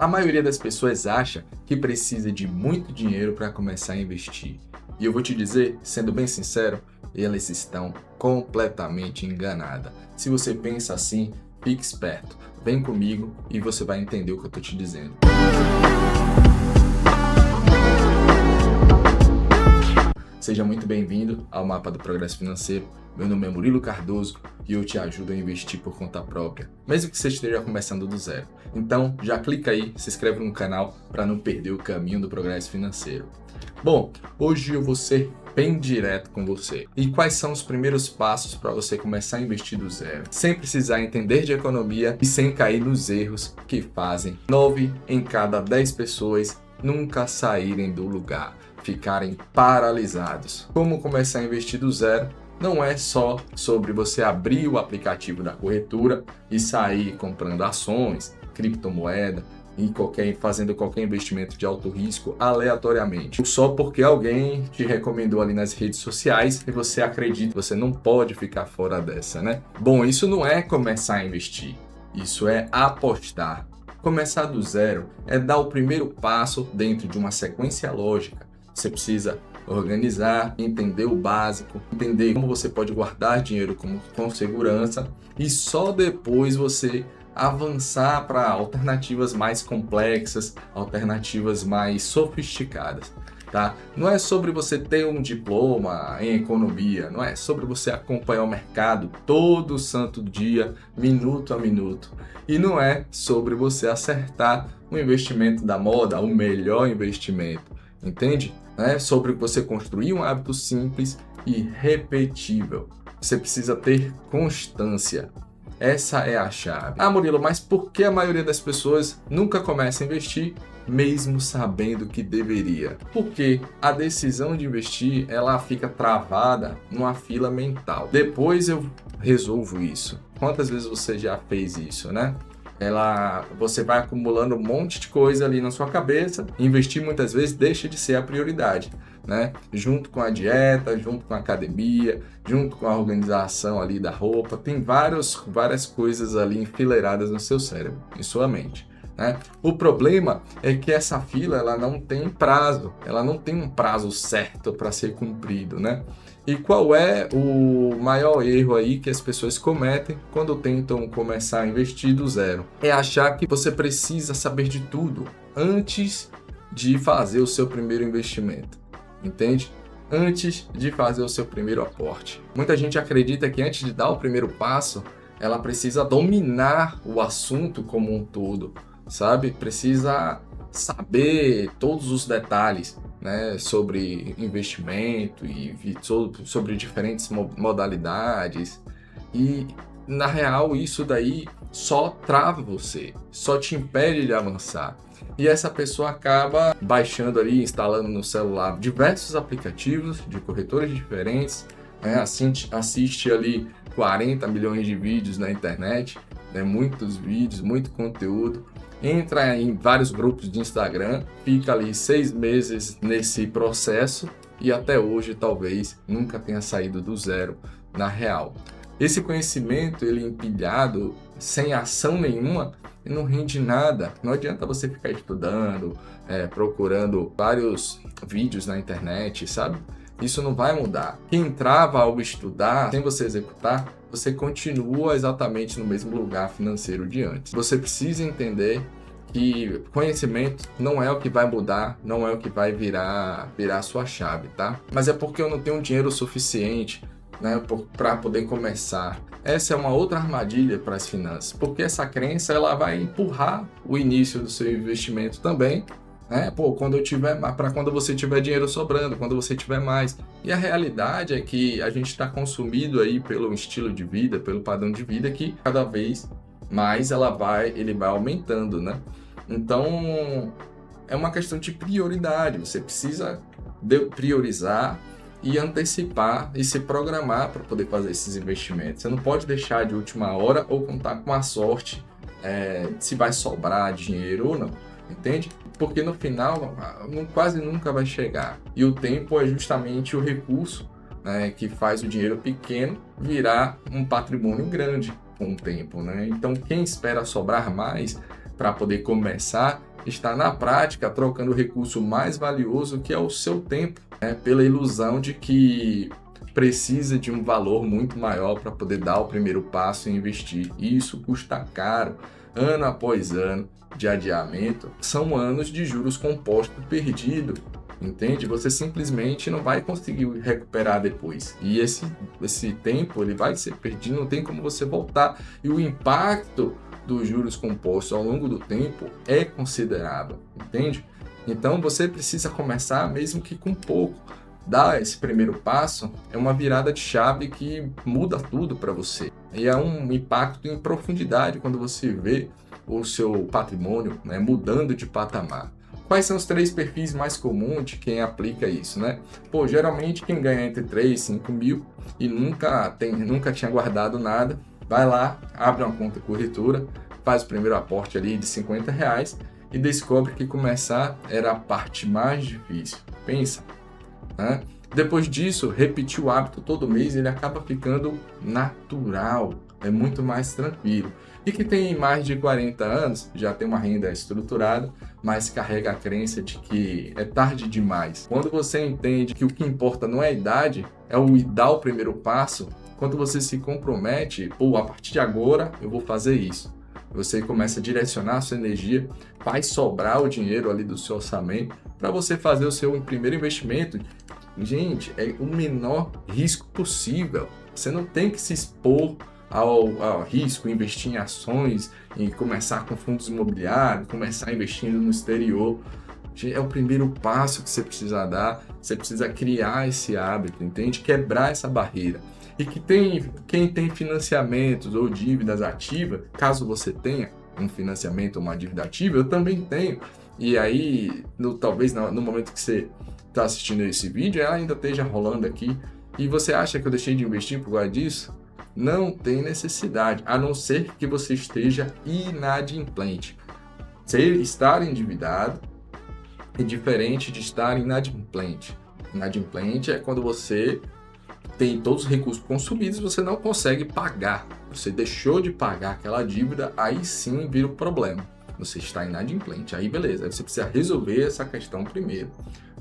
A maioria das pessoas acha que precisa de muito dinheiro para começar a investir. E eu vou te dizer, sendo bem sincero, elas estão completamente enganadas. Se você pensa assim, fique esperto. Vem comigo e você vai entender o que eu estou te dizendo. Seja muito bem-vindo ao Mapa do Progresso Financeiro. Meu nome é Murilo Cardoso e eu te ajudo a investir por conta própria, mesmo que você esteja começando do zero. Então, já clica aí, se inscreve no canal para não perder o caminho do progresso financeiro. Bom, hoje eu vou ser bem direto com você. E quais são os primeiros passos para você começar a investir do zero? Sem precisar entender de economia e sem cair nos erros que fazem 9 em cada 10 pessoas nunca saírem do lugar, ficarem paralisados. Como começar a investir do zero? Não é só sobre você abrir o aplicativo da corretora e sair comprando ações, criptomoeda e fazendo qualquer investimento de alto risco aleatoriamente. Só porque alguém te recomendou ali nas redes sociais e você acredita, você não pode ficar fora dessa, né? Bom, isso não é começar a investir, isso é apostar. Começar do zero é dar o primeiro passo dentro de uma sequência lógica. Você precisa organizar, entender o básico, entender como você pode guardar dinheiro com segurança e só depois você avançar para alternativas mais complexas, alternativas mais sofisticadas, tá? Não é sobre você ter um diploma em economia, não é sobre você acompanhar o mercado todo santo dia, minuto a minuto. E não é sobre você acertar o investimento da moda, o melhor investimento, entende? É sobre você construir um hábito simples e repetível. Você precisa ter constância. Essa é a chave. Ah, Murilo, mas por que a maioria das pessoas nunca começa a investir, mesmo sabendo que deveria? Porque a decisão de investir, ela fica travada numa fila mental. Depois eu resolvo isso. Quantas vezes você já fez isso, né? Você vai acumulando um monte de coisa ali na sua cabeça. Investir muitas vezes deixa de ser a prioridade, né? Junto com a dieta, junto com a academia, junto com a organização ali da roupa, tem várias coisas ali enfileiradas no seu cérebro, em sua mente, né? O problema é que essa fila ela não tem prazo, ela não tem um prazo certo para ser cumprido, né? E qual é o maior erro aí que as pessoas cometem quando tentam começar a investir do zero? É achar que você precisa saber de tudo antes de fazer o seu primeiro investimento, entende? Antes de fazer o seu primeiro aporte. Muita gente acredita que antes de dar o primeiro passo, ela precisa dominar o assunto como um todo, sabe? Precisa saber todos os detalhes, né, sobre investimento e sobre diferentes modalidades. E na real isso daí só trava você, só te impede de avançar. E essa pessoa acaba baixando ali, instalando no celular diversos aplicativos de corretores diferentes, né, assiste ali 40 milhões de vídeos na internet, né, muitos vídeos, muito conteúdo. Entra em vários grupos de Instagram, fica ali 6 meses nesse processo e até hoje talvez nunca tenha saído do zero na real. Esse conhecimento, ele empilhado, sem ação nenhuma, não rende nada. Não adianta você ficar estudando, procurando vários vídeos na internet, sabe? Isso não vai mudar. Quem trava ao estudar, sem você executar, você continua exatamente no mesmo lugar financeiro de antes. Você precisa entender que conhecimento não é o que vai mudar, não é o que vai virar a sua chave, tá? Mas é porque eu não tenho dinheiro suficiente, né, para poder começar. Essa é uma outra armadilha para as finanças, porque essa crença ela vai empurrar o início do seu investimento também, né? Quando você tiver dinheiro sobrando, quando você tiver mais. E a realidade é que a gente está consumido aí pelo estilo de vida, pelo padrão de vida que cada vez mais ele vai aumentando, né? Então é uma questão de prioridade. Você precisa priorizar e antecipar e se programar para poder fazer esses investimentos. Você não pode deixar de última hora ou contar com a sorte se vai sobrar dinheiro ou não, entende? Porque no final quase nunca vai chegar. E o tempo é justamente o recurso, né, que faz o dinheiro pequeno virar um patrimônio grande com o tempo, né? Então quem espera sobrar mais para poder começar está na prática trocando o recurso mais valioso, que é o seu tempo, né? Pela ilusão de que precisa de um valor muito maior para poder dar o primeiro passo e investir. E isso custa caro. Ano após ano de adiamento, são anos de juros compostos perdido, entende? Você simplesmente não vai conseguir recuperar depois. E esse tempo ele vai ser perdido, não tem como você voltar. E o impacto dos juros compostos ao longo do tempo é considerável, entende? Então você precisa começar mesmo que com pouco. Dar esse primeiro passo é uma virada de chave que muda tudo para você. E é um impacto em profundidade quando você vê o seu patrimônio, né, mudando de patamar. Quais são os 3 perfis mais comuns de quem aplica isso, né? Pô, geralmente quem ganha entre 3 e 5 mil e nunca tinha guardado nada, vai lá, abre uma conta corretora, faz o primeiro aporte ali de R$50 e descobre que começar era a parte mais difícil. Pensa, né? Depois disso, repetir o hábito todo mês, ele acaba ficando natural, é muito mais tranquilo. E que tem mais de 40 anos, já tem uma renda estruturada, mas carrega a crença de que é tarde demais. Quando você entende que o que importa não é a idade, é o dar o primeiro passo, quando você se compromete, pô, a partir de agora eu vou fazer isso. Você começa a direcionar a sua energia, faz sobrar o dinheiro ali do seu orçamento para você fazer o seu primeiro investimento. Gente, é o menor risco possível. Você não tem que se expor ao risco, investir em ações, em começar com fundos imobiliários, começar investindo no exterior. É o primeiro passo que você precisa dar. Você precisa criar esse hábito, entende? Quebrar essa barreira. E quem tem financiamentos ou dívidas ativas, caso você tenha um financiamento ou uma dívida ativa, eu também tenho. E aí, talvez no momento que você está assistindo esse vídeo, ela ainda esteja rolando aqui, e você acha que eu deixei de investir por causa disso? Não tem necessidade, a não ser que você esteja inadimplente. Estar endividado é diferente de estar inadimplente. Inadimplente é quando você tem todos os recursos consumidos e você não consegue pagar. Você deixou de pagar aquela dívida, aí sim vira o problema. Você está inadimplente, aí beleza, aí você precisa resolver essa questão primeiro,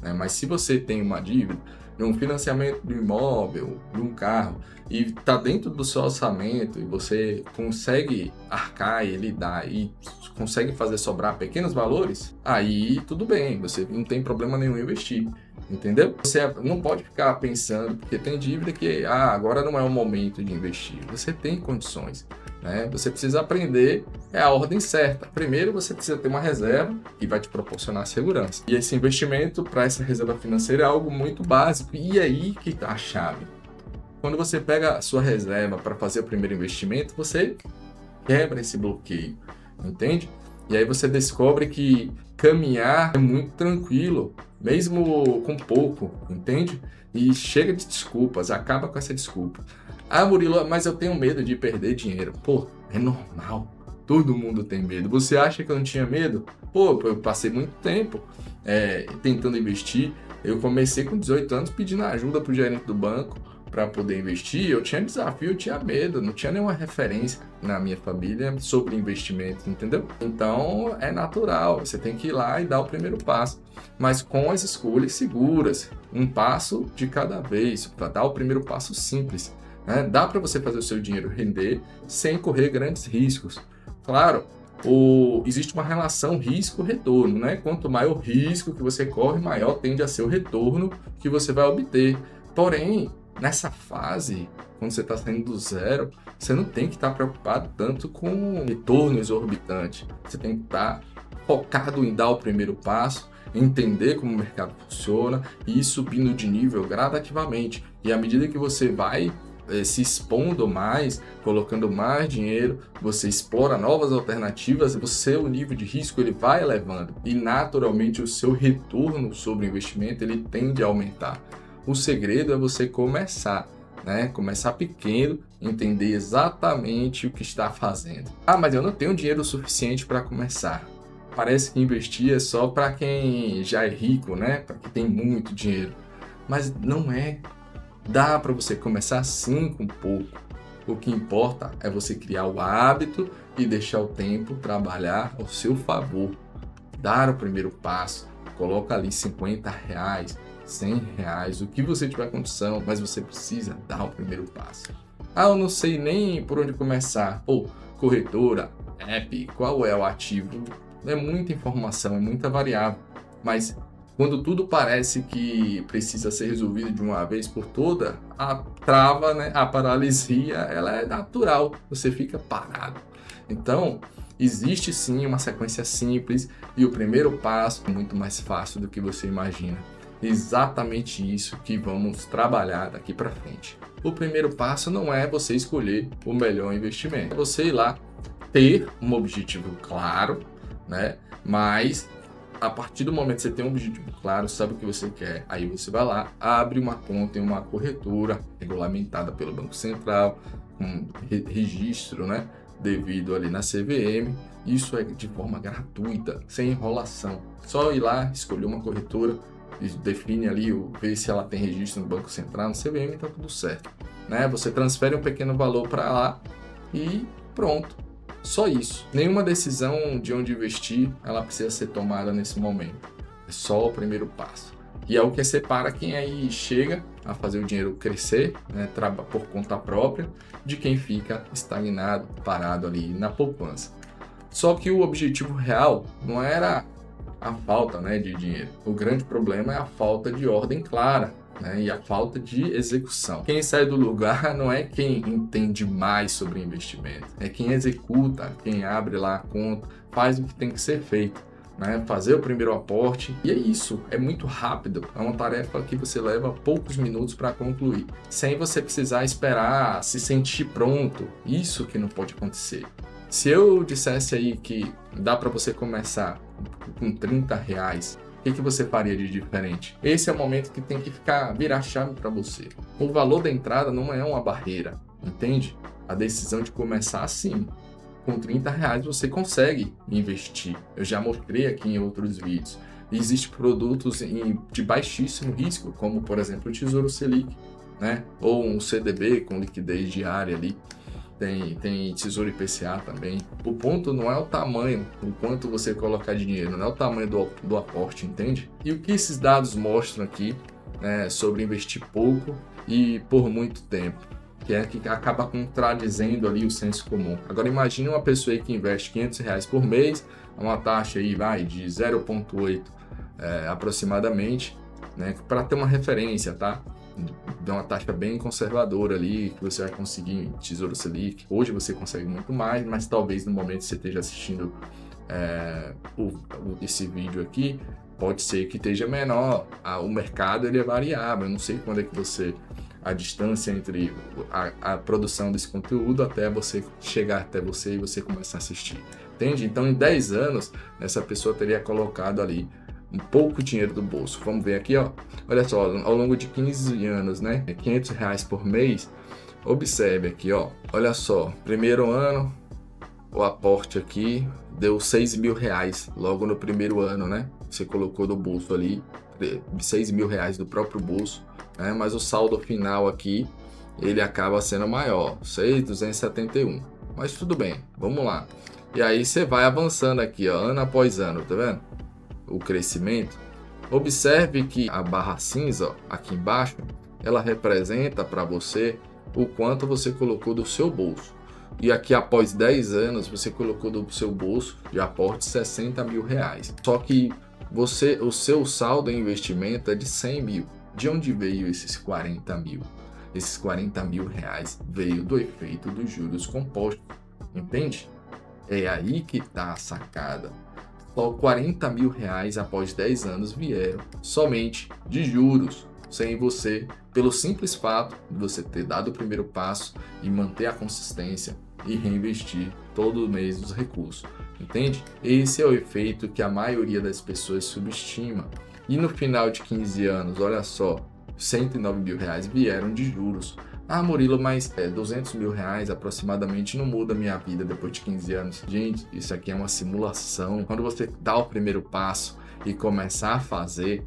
né? Mas se você tem uma dívida, um financiamento de um imóvel, de um carro, e está dentro do seu orçamento, e você consegue arcar e lidar, e consegue fazer sobrar pequenos valores, aí tudo bem, você não tem problema nenhum em investir, entendeu? Você não pode ficar pensando, porque tem dívida que agora não é o momento de investir, você tem condições. Né? Você precisa aprender a ordem certa. Primeiro, você precisa ter uma reserva que vai te proporcionar segurança. E esse investimento para essa reserva financeira é algo muito básico. E aí que está a chave. Quando você pega a sua reserva para fazer o primeiro investimento, você quebra esse bloqueio, entende? E aí você descobre que caminhar é muito tranquilo, mesmo com pouco, entende? E chega de desculpas, acaba com essa desculpa. Murilo, mas eu tenho medo de perder dinheiro. Pô, é normal. Todo mundo tem medo. Você acha que eu não tinha medo? Pô, eu passei muito tempo tentando investir. Eu comecei com 18 anos pedindo ajuda pro gerente do banco para poder investir. Eu tinha desafio, eu tinha medo. Não tinha nenhuma referência na minha família sobre investimento, entendeu? Então, é natural. Você tem que ir lá e dar o primeiro passo. Mas com as escolhas seguras. Um passo de cada vez. Para dar o primeiro passo simples. Dá para você fazer o seu dinheiro render sem correr grandes riscos. Claro, existe uma relação risco-retorno, né? Quanto maior o risco que você corre, maior tende a ser o retorno que você vai obter. Porém, nessa fase, quando você está saindo do zero, você não tem que estar preocupado tanto com retorno exorbitante. Você tem que estar focado em dar o primeiro passo, entender como o mercado funciona e ir subindo de nível gradativamente. E à medida que você vai se expondo mais, colocando mais dinheiro, você explora novas alternativas, o nível de risco ele vai elevando e naturalmente o seu retorno sobre o investimento ele tende a aumentar. O segredo é você começar, né? Começar pequeno, entender exatamente o que está fazendo. Mas eu não tenho dinheiro suficiente para começar. Parece que investir é só para quem já é rico, né? Para quem tem muito dinheiro. Mas não é. Dá para você começar sim com pouco. O que importa é você criar o hábito e deixar o tempo trabalhar ao seu favor. dar o primeiro passo, coloca ali R$ 50, R$ 100, o que você tiver condição, mas você precisa dar o primeiro passo. Eu não sei nem por onde começar. Corretora, app, qual é o ativo? É muita informação, é muita variável, mas quando tudo parece que precisa ser resolvido de uma vez por toda, a trava, né, a paralisia, ela é natural, você fica parado. Então, existe sim uma sequência simples e o primeiro passo é muito mais fácil do que você imagina. Exatamente isso que vamos trabalhar daqui para frente. O primeiro passo não é você escolher o melhor investimento, é você ir lá ter um objetivo claro, né? Mas a partir do momento que você tem um objetivo claro, sabe o que você quer, aí você vai lá, abre uma conta em uma corretora regulamentada pelo Banco Central, com registro, né, devido ali na CVM. Isso é de forma gratuita, sem enrolação. Só ir lá, escolher uma corretora, define ali, ver se ela tem registro no Banco Central, no CVM, tá tudo certo, né? Você transfere um pequeno valor para lá e pronto. Só isso. Nenhuma decisão de onde investir, ela precisa ser tomada nesse momento. É só o primeiro passo. E é o que separa quem aí chega a fazer o dinheiro crescer, né, por conta própria, de quem fica estagnado, parado ali na poupança. Só que o objetivo real não era a falta, né, de dinheiro. O grande problema é a falta de ordem clara, né, e a falta de execução. Quem sai do lugar não é quem entende mais sobre investimento, é quem executa, quem abre lá a conta, faz o que tem que ser feito, né, fazer o primeiro aporte. E é isso, é muito rápido, é uma tarefa que você leva poucos minutos para concluir, sem você precisar esperar, se sentir pronto. Isso que não pode acontecer. Se eu dissesse aí que dá para você começar com R$30, o que você faria de diferente? Esse é o momento que tem que virar chave para você. O valor da entrada não é uma barreira, entende? A decisão de começar assim, com R$30 você consegue investir. Eu já mostrei aqui em outros vídeos. Existem produtos de baixíssimo risco, como por exemplo o Tesouro Selic, né? Ou um CDB com liquidez diária ali. Tem Tesouro IPCA também. O ponto não é o tamanho, o quanto você colocar dinheiro, não é o tamanho do aporte, entende? E o que esses dados mostram aqui, né, sobre investir pouco e por muito tempo, que acaba contradizendo ali o senso comum. Agora imagine uma pessoa aí que investe R$500 por mês, uma taxa aí de 0,8 aproximadamente, né, para ter uma referência, tá? De uma taxa bem conservadora ali, que você vai conseguir em Tesouro Selic. Hoje você consegue muito mais, mas talvez no momento que você esteja assistindo esse vídeo aqui, pode ser que esteja menor. O mercado ele é variável, eu não sei quando é que a distância entre a produção desse conteúdo até você chegar até você e você começar a assistir, entende? Então em 10 anos, essa pessoa teria colocado ali um pouco dinheiro do bolso. Vamos ver aqui, ó. Olha só, ao longo de 15 anos, né? R$500 por mês. Observe aqui, ó. Olha só, primeiro ano, o aporte aqui deu R$6.000 logo no primeiro ano, né? Você colocou do bolso ali, R$6.000 do próprio bolso, né? Mas o saldo final aqui, ele acaba sendo maior, 6.271. Mas tudo bem, vamos lá. E aí você vai avançando aqui, ó, ano após ano, tá vendo? O crescimento. Observe que a barra cinza, ó, aqui embaixo, ela representa para você o quanto você colocou do seu bolso. E aqui após 10 anos você colocou do seu bolso de aporte R$60.000. Só que o seu saldo em investimento é de 100 mil. De onde veio esses 40 mil? Esses R$40.000 veio do efeito dos juros compostos. Entende? É aí que está a sacada. Só R$40.000 após 10 anos vieram somente de juros, sem você, pelo simples fato de você ter dado o primeiro passo e manter a consistência e reinvestir todo mês os recursos, entende? Esse é o efeito que a maioria das pessoas subestima. E no final de 15 anos, olha só, R$109.000 vieram de juros. Murilo, mas R$200.000 aproximadamente não muda a minha vida depois de 15 anos. Gente, isso aqui é uma simulação. Quando você dá o primeiro passo e começar a fazer,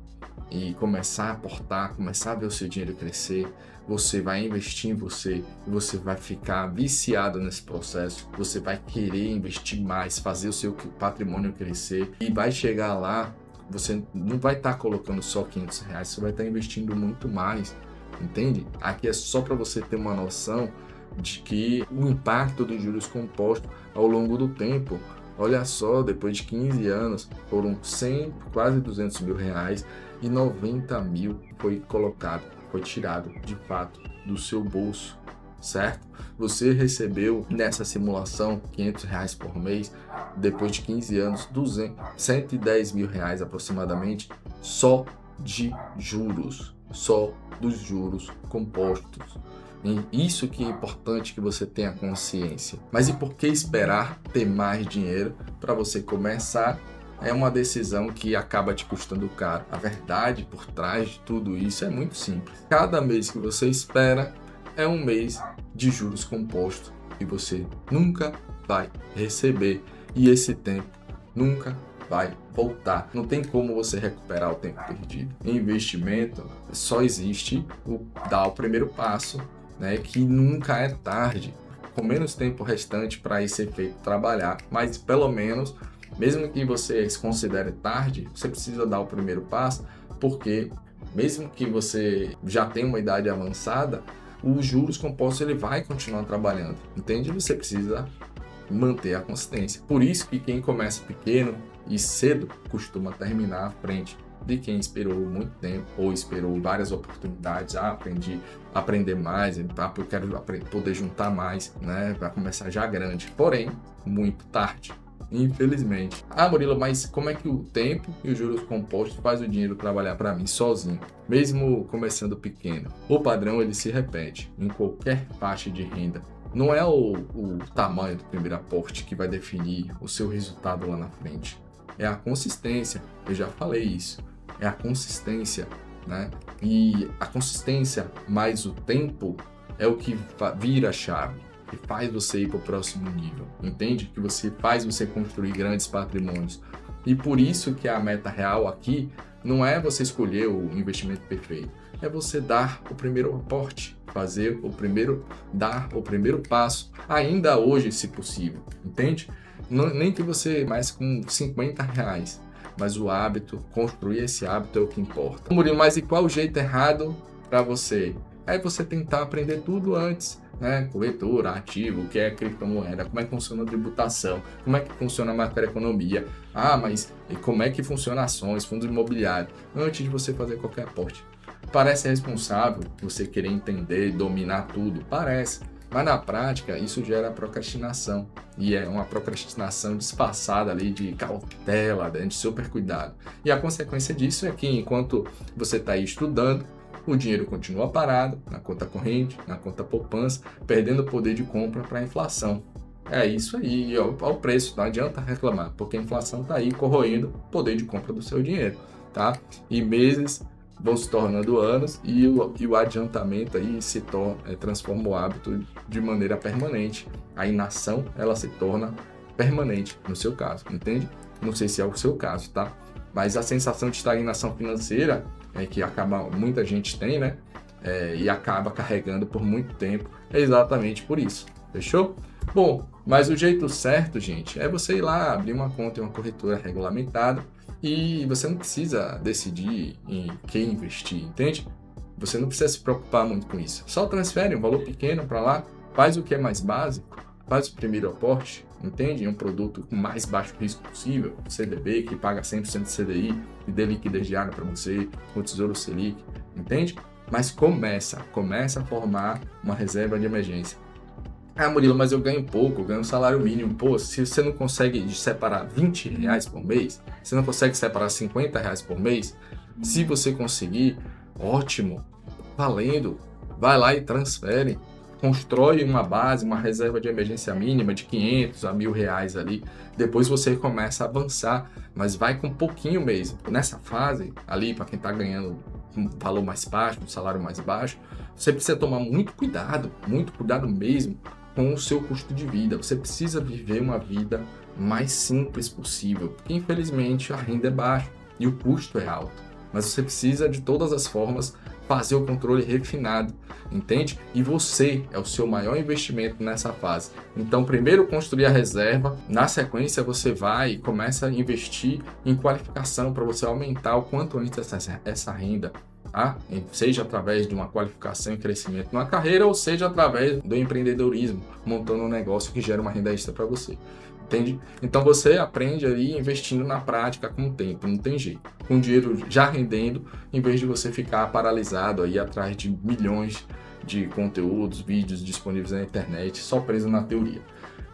e começar a aportar, começar a ver o seu dinheiro crescer, você vai investir em você e você vai ficar viciado nesse processo, você vai querer investir mais, fazer o seu patrimônio crescer e vai chegar lá, você não vai estar colocando só R$ 500, você vai estar investindo muito mais, entende? Aqui é só para você ter uma noção de que o impacto dos juros compostos ao longo do tempo, olha só, depois de 15 anos, foram 100, quase R$ 200 mil e 90 mil foi tirado de fato do seu bolso, certo? Você recebeu nessa simulação R$ 500 por mês, depois de 15 anos, 110 mil reais aproximadamente, só de juros, só dos juros compostos. Isso que é importante que você tenha consciência. Mas e por que esperar ter mais dinheiro para você começar? É uma decisão que acaba te custando caro. A verdade por trás de tudo isso é muito simples. Cada mês que você espera é um mês de juros compostos e você nunca vai receber. E esse tempo nunca vai voltar. Não tem como você recuperar o tempo perdido. Em investimento, só existe dar o primeiro passo, né, que nunca é tarde, com menos tempo restante para esse efeito trabalhar, mas pelo menos, mesmo que você se considere tarde, você precisa dar o primeiro passo, porque mesmo que você já tenha uma idade avançada, os juros compostos ele vai continuar trabalhando, entende? Você precisa manter a consistência. Por isso que quem começa pequeno e cedo costuma terminar à frente de quem esperou muito tempo ou esperou várias oportunidades, aprender mais, eu quero poder juntar mais, né, para começar já grande, porém, muito tarde, infelizmente. Murilo, mas como é que o tempo e os juros compostos faz o dinheiro trabalhar para mim sozinho, mesmo começando pequeno? O padrão ele se repete em qualquer faixa de renda. Não é o tamanho do primeiro aporte que vai definir o seu resultado lá na frente. É a consistência, eu já falei isso. É a consistência, né? E a consistência mais o tempo é o que vira a chave, que faz você ir para o próximo nível, entende? Que faz você construir grandes patrimônios. E por isso que a meta real aqui não é você escolher o investimento perfeito, é você dar o primeiro aporte, dar o primeiro passo, ainda hoje, se possível, entende? Nem que você mais com R$ 50, mas o hábito, construir esse hábito é o que importa. Murilo, mas e qual o jeito errado para você? É você tentar aprender tudo antes, né? Corretora, ativo, o que é criptomoeda, como é que funciona a tributação, como é que funciona a macroeconomia, mas e como é que funciona ações, fundos imobiliários, antes de você fazer qualquer aporte. Parece responsável você querer entender, dominar tudo, parece. Mas na prática, isso gera procrastinação. E é uma procrastinação disfarçada ali de cautela, de super cuidado. E a consequência disso é que enquanto você está aí estudando, o dinheiro continua parado na conta corrente, na conta poupança, perdendo poder de compra para a inflação. É isso aí, ó, o preço, não adianta reclamar, porque a inflação está aí corroendo o poder de compra do seu dinheiro, tá? E meses vão se tornando anos e o adiantamento aí transforma o hábito de maneira permanente. A inação, ela se torna permanente, no seu caso, entende? Não sei se é o seu caso, tá? Mas a sensação de estagnação financeira é que muita gente tem, né? E acaba carregando por muito tempo, é exatamente por isso, fechou? Bom, mas o jeito certo, gente, é você ir lá abrir uma conta em uma corretora regulamentada e você não precisa decidir em quem investir, entende? Você não precisa se preocupar muito com isso. Só transfere um valor pequeno para lá, faz o que é mais básico, faz o primeiro aporte, entende? Em um produto com mais baixo risco possível, CDB, que paga 100% de CDI e dê liquidez diária para você, o Tesouro Selic, entende? Mas começa a formar uma reserva de emergência. Murilo, mas eu ganho pouco, eu ganho um salário mínimo. Pô, se você não consegue separar R$ 20 por mês, você não consegue separar R$ 50 por mês, se você conseguir, ótimo, valendo, vai lá e transfere, constrói uma base, uma reserva de emergência mínima de 500 a R$ 1.000 ali, depois você começa a avançar, mas vai com pouquinho mesmo. Nessa fase, ali, para quem está ganhando um valor mais baixo, um salário mais baixo, você precisa tomar muito cuidado mesmo, com o seu custo de vida. Você precisa viver uma vida mais simples possível, porque infelizmente a renda é baixa e o custo é alto. Mas você precisa de todas as formas fazer o controle refinado, entende? E você é o seu maior investimento nessa fase. Então, primeiro construir a reserva, na sequência você vai e começa a investir em qualificação para você aumentar o quanto antes essa renda. Tá? Seja através de uma qualificação e crescimento na carreira, ou seja através do empreendedorismo, montando um negócio que gera uma renda extra para você. Entende? Então você aprende aí investindo na prática com o tempo, não tem jeito. Com o dinheiro já rendendo, em vez de você ficar paralisado aí atrás de milhões de conteúdos, vídeos disponíveis na internet, só preso na teoria.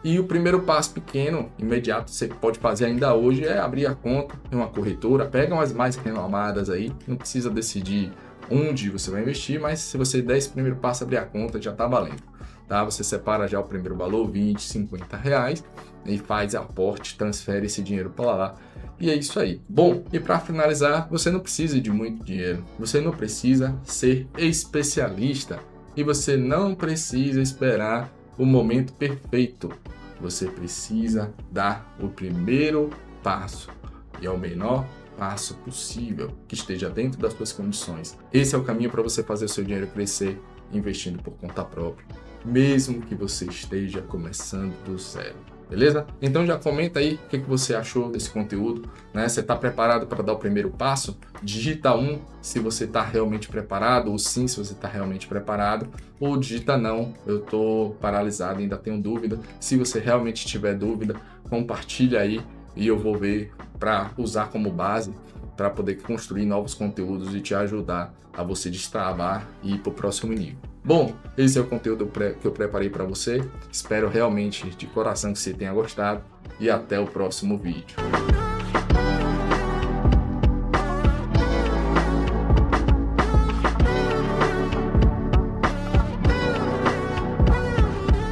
E o primeiro passo pequeno, imediato, você pode fazer ainda hoje é abrir a conta em uma corretora, pega umas mais renomadas aí, não precisa decidir onde você vai investir, mas se você der esse primeiro passo, abrir a conta, já está valendo. Tá? Você separa já o primeiro valor, 20, 50 reais, e faz aporte, transfere esse dinheiro para lá. E é isso aí. Bom, e para finalizar, você não precisa de muito dinheiro, você não precisa ser especialista e você não precisa esperar o momento perfeito. Você precisa dar o primeiro passo e é o menor passo possível que esteja dentro das suas condições. Esse é o caminho para você fazer o seu dinheiro crescer investindo por conta própria, mesmo que você esteja começando do zero. Beleza? Então já comenta aí o que você achou desse conteúdo, né? Você está preparado para dar o primeiro passo? Digita 1 se você está realmente preparado, ou sim se você está realmente preparado, ou digita não, eu estou paralisado, ainda tenho dúvida. Se você realmente tiver dúvida, compartilha aí e eu vou ver para usar como base para poder construir novos conteúdos e te ajudar a você destravar e ir para o próximo nível. Bom, esse é o conteúdo que eu preparei para você. Espero realmente de coração que você tenha gostado e até o próximo vídeo.